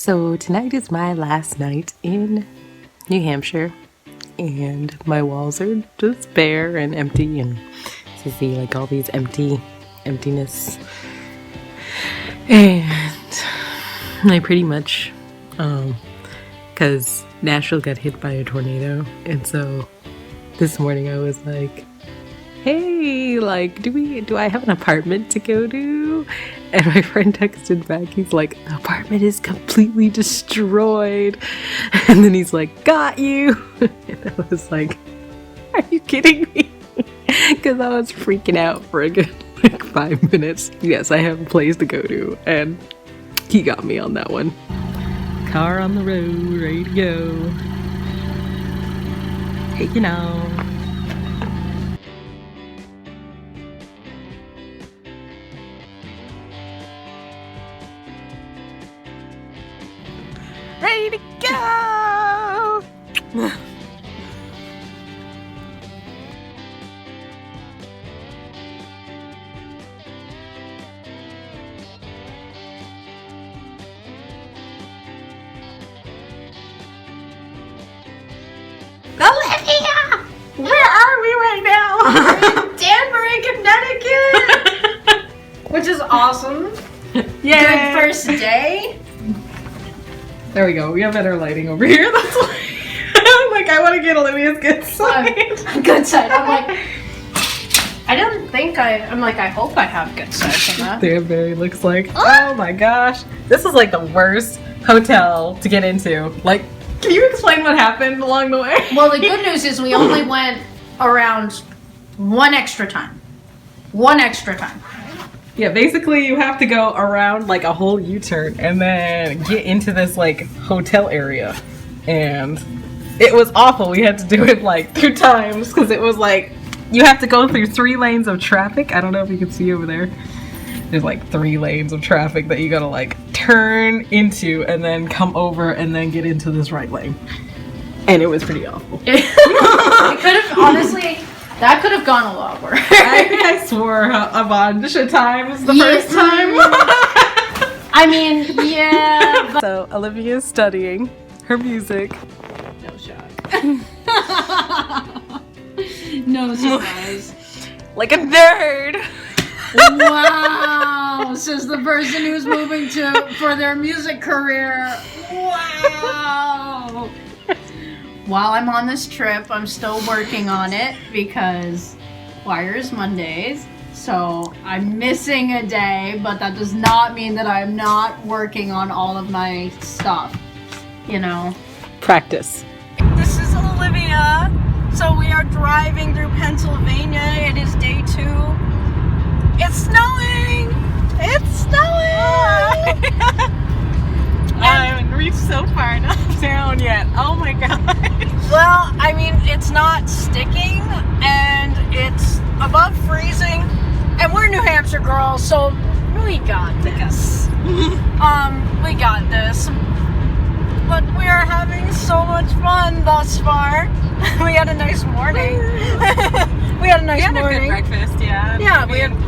So tonight is my last night in New Hampshire, and my walls are just bare and empty, and to see like all these emptiness. And I pretty much, because Nashville got hit by a tornado, and so this morning I was like, hey, like, do I have an apartment to go to? And my friend texted back, he's like, the apartment is completely destroyed. And then he's like, got you. And I was like, are you kidding me? Because I was freaking out for a good 5 minutes. Yes, I have a place to go to, and he got me on that one. Car on the road, ready to go. Taking off. Ready to go! Olivia! Where are we right now? Danbury, Connecticut! Which is awesome. Yay! Good first day. There we go. We have better lighting over here. That's why. Like, I want to get Olivia's good side. Good side. I'm like, I hope I have good side from that. Danbury looks like, oh my gosh. This is like the worst hotel to get into. Like, can you explain what happened along the way? Well, the good news is we only went around one extra time. One extra time. Yeah, basically you have to go around like a whole U-turn and then get into this like hotel area. And it was awful. We had to do it like 2 times because it was like you have to go through 3 lanes of traffic. I don't know if you can see over there. There's like 3 lanes of traffic that you gotta like turn into and then come over and then get into this right lane. And it was pretty awful. It could have, honestly, that could have gone a lot worse. I swore a bunch of times the first time. I mean, yeah. So Olivia's studying her music. No shock. No surprise. Like a nerd. Wow, says the person who's moving for their music career. Wow. While I'm on this trip, I'm still working on it because choir's Mondays. So I'm missing a day, but that does not mean that I'm not working on all of my stuff, you know. Practice. This is Olivia. So we are driving through Pennsylvania. It is day 2. It's snowing! It's snowing! I haven't reached so far enough down yet. Oh my god. Well, I mean, it's not sticking, and it's above freezing, and we're New Hampshire girls, so we got this. We got this. But we are having so much fun thus far. We had a nice morning. We had a nice morning. A good breakfast, yeah. Yeah,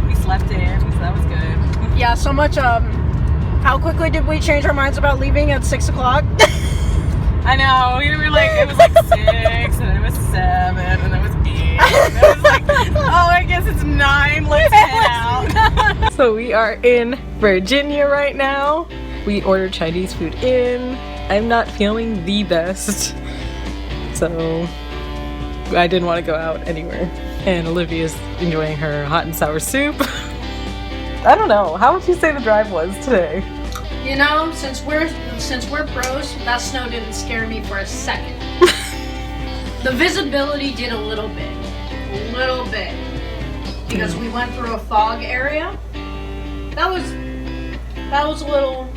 we slept in, so that was good. Yeah, so much, how quickly did we change our minds about leaving at 6 o'clock? I know, we were like, it was like 6, and then it was 7, and then it was 8, and it was like, oh, I guess it's 9, let's head out. So we are in Virginia right now. We ordered Chinese food in. I'm not feeling the best, so I didn't want to go out anywhere. And Olivia's enjoying her hot and sour soup. I don't know, how would you say the drive was today? You know, since we're pros, that snow didn't scare me for a second. The visibility did a little bit, because we went through a fog area. That was a little.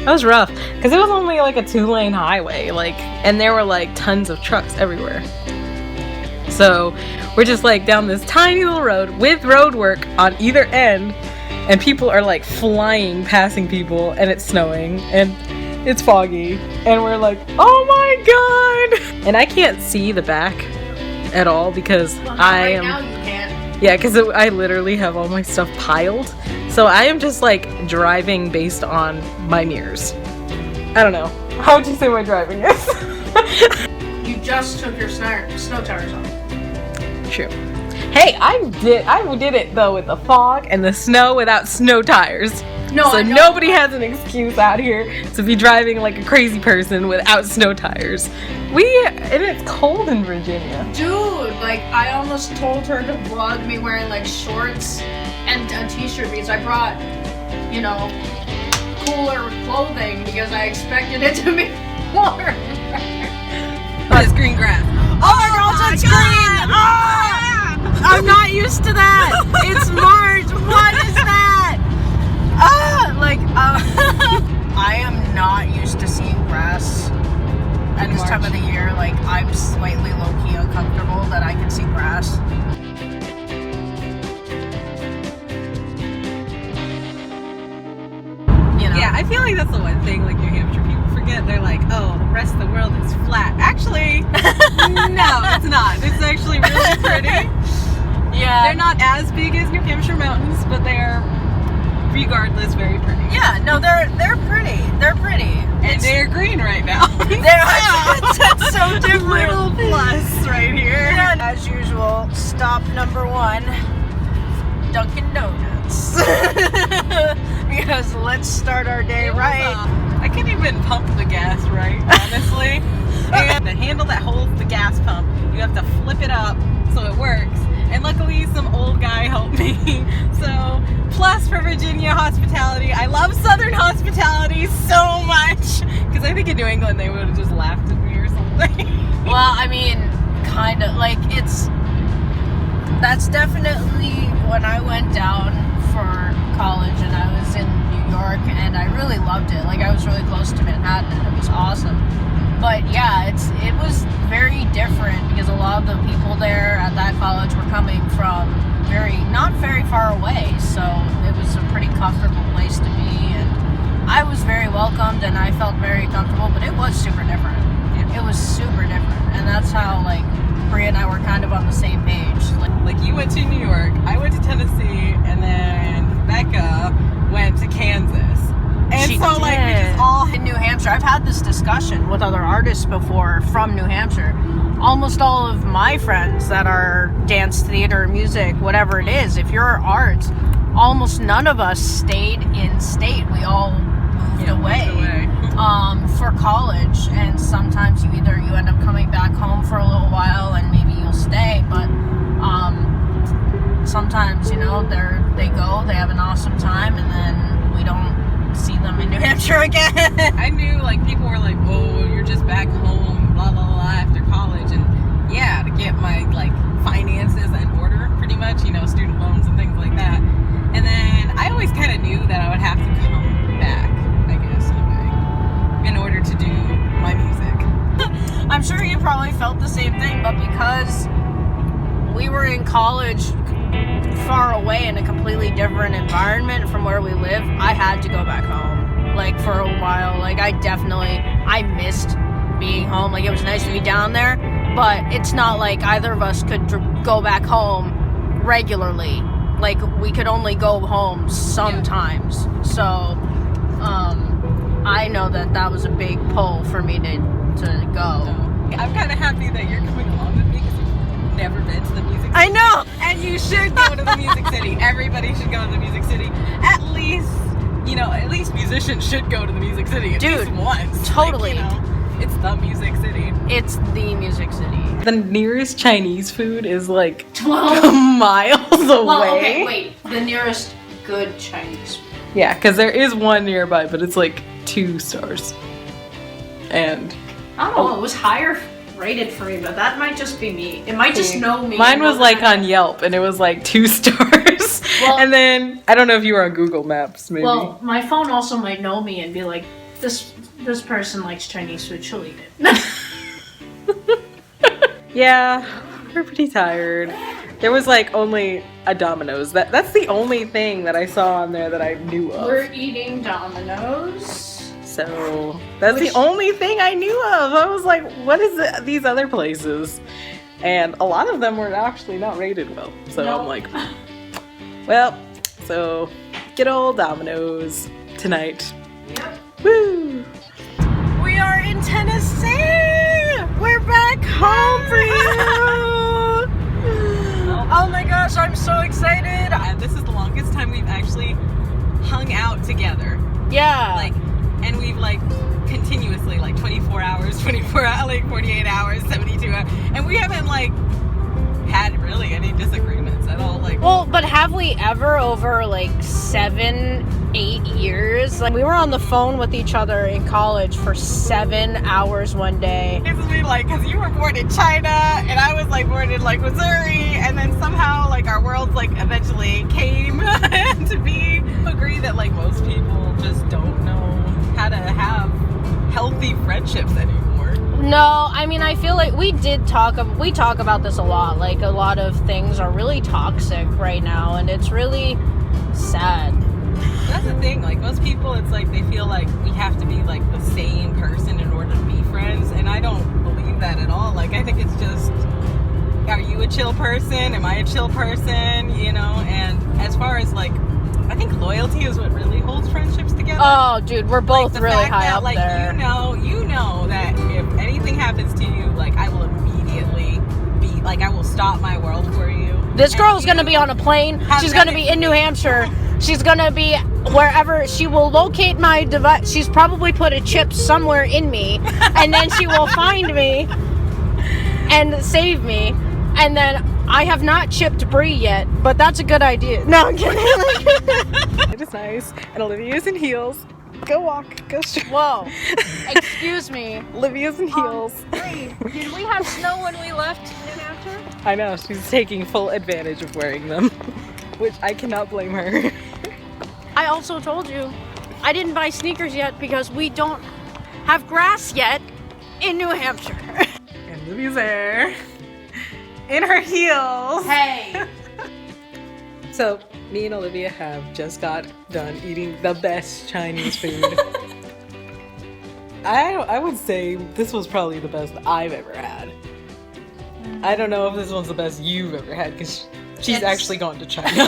That was rough, because it was only like a 2-lane highway, like, and there were like tons of trucks everywhere. So we're just like down this tiny little road with road work on either end, and people are like flying, passing people, and it's snowing, and it's foggy, and we're like, oh my god! And I can't see the back at all because Right now you can't. Yeah, because I literally have all my stuff piled. So I am just like driving based on my mirrors. I don't know. How would you say my driving is? You just took your snow tires off. True. Hey, I did it though with the fog and the snow without snow tires. No, So nobody has an excuse out here to be driving like a crazy person without snow tires. And it's cold in Virginia. Dude, like I almost told her to vlog me wearing like shorts and a t-shirt because I brought, you know, cooler clothing because I expected it to be warm. It's green grass. Oh my gosh, it's green! Ah! I'm not used to that. It's March. What is that? I am not used to seeing grass at this time of the year. Like, I'm slightly low-key uncomfortable that I can see grass. You know? Yeah, I feel like that's the one thing like New Hampshire people forget. They're like, oh, the rest of the world is flat. Actually, no, it's not. It's actually really pretty. Yeah. They're not as big as New Hampshire mountains, but they're regardless very pretty. Yeah, no, they're pretty. They're pretty. And they're green right now. That's so different. Little plus right here. And as usual, stop number 1, Dunkin' Donuts. Because let's start our day right. I can't even pump the gas right, honestly. And the handle that holds the gas pump, you have to flip it up so it works. And luckily some old guy helped me. So, plus for Virginia hospitality, I love Southern hospitality so much. Because I think in New England they would have just laughed at me or something. Well, I mean, kind of, like, that's definitely when I went down for college and I was in New York and I really loved it. Like, I was really close to Manhattan and it was awesome. But yeah, it was very different because a lot of the people there at that college were coming from not very far away, so it was a pretty comfortable place to be, and I was very welcomed and I felt very comfortable, but it was super different. It was super different, and that's how like Brie and I were kind of on the same page. Like you went to New York, I went to Tennessee, and then Bekah went to Kansas. And She so like we did. just all In New Hampshire, I've had this discussion with other artists before from New Hampshire. Almost all of my friends that are dance, theater, music, whatever it is, if you're arts, almost none of us stayed in state. We all moved away. For college, and sometimes you end up coming back home for a little while and maybe you'll stay, but sometimes, you know, they go, they have an awesome time, and then we don't see them in New Hampshire again. I knew like people were like, oh, you're just back home, blah blah blah, after college, and yeah, to get my like finances in order, pretty much, you know, student loans and things like that. And then I always kind of knew that I would have to come back, I guess, in a way, in order to do my music. I'm sure you probably felt the same thing, but because we were in college far away in a completely different environment from where we live, I had to go back home, like, for a while. Like, I missed being home. Like, it was nice to be down there, but it's not like either of us could go back home regularly. Like, we could only go home sometimes. So, I know that was a big pull for me to go. I'm kind of happy that you're coming along with me because you've never been to the Music City. I know! And you should go to the Music City. Everybody should go to the Music City. At least musicians should go to the Music City at least once. Totally. Like, you know, it's the Music City. It's the Music City. The nearest Chinese food is like 12 miles away. Well, okay, wait. The nearest good Chinese food. Yeah, because there is one nearby, but it's like 2 stars. And I don't know, it was higher rated for me, but that might just be me. It might just know me. Mine was like on Yelp, and it was like 2 stars. Well, and then, I don't know if you were on Google Maps, maybe. Well, my phone also might know me and be like, this person likes Chinese food, she'll eat it. Yeah, we're pretty tired. There was like only a Domino's. That's the only thing that I saw on there that I knew of. We're eating Domino's. So that's the only thing I knew of. I was like, what is these other places? And a lot of them were actually not rated well. So I'm like, well, so good old Domino's tonight. Yep. Woo! home for you. Oh my gosh, I'm so excited. And this is the longest time we've actually hung out together. Yeah. Like, and we've like continuously, like 24 hours, 24 hours, like 48 hours, 72 hours. And we haven't like had really any disagreements at all. Like, well, but have we ever over like 7, 8 years? Like, we were on the phone with each other in college for 7 hours one day. this is me, like, because you were born in China and I was like born in like Missouri, and then somehow like our worlds like eventually came to be. Agree that like most people just don't know how to have healthy friendships anymore. No, I mean, I feel like we talk about this a lot. Like, a lot of things are really toxic right now, and it's really sad. That's the thing, like most people, it's like they feel like we have to be like the same person in order to be friends, and I don't believe that at all. Like, I think it's just, are you a chill person? Am I a chill person? You know, and as far as like, I think loyalty is what really holds friendships together. Oh, dude, we're both like, really high that, up like, there. You know that if anything happens to you, like I will immediately be like, I will stop my world for you. This girl's gonna be on a plane. She's gonna be in New Hampshire. She's gonna be wherever. She will locate my device. She's probably put a chip somewhere in me, and then she will find me and save me. And then I have not chipped Brie yet, but that's a good idea. No, I'm kidding. It is nice, and Olivia's in heels. Go walk, go straight. Whoa, excuse me. Olivia's in heels. Brie, did we have snow when we left New Hampshire? I know, she's taking full advantage of wearing them, which I cannot blame her. I also told you I didn't buy sneakers yet because we don't have grass yet in New Hampshire. And Olivia's there, in her heels. Hey. So, me and Olivia have just got done eating the best Chinese food. I would say this was probably the best I've ever had. I don't know if this one's the best you've ever had, because she's actually gone to China.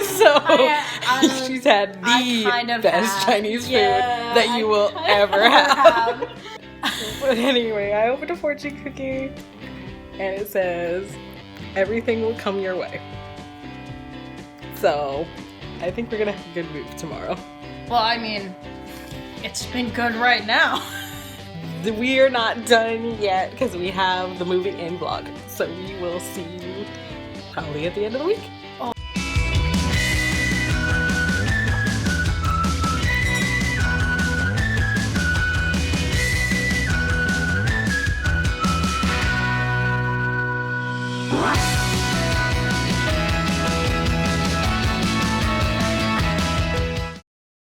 So, she's had the best Chinese food that you will ever have. But anyway, I opened a fortune cookie, and it says, everything will come your way. So, I think we're gonna have a good move tomorrow. Well, I mean, it's been good right now. We are not done yet because we have the moving in vlog. So we will see you probably at the end of the week.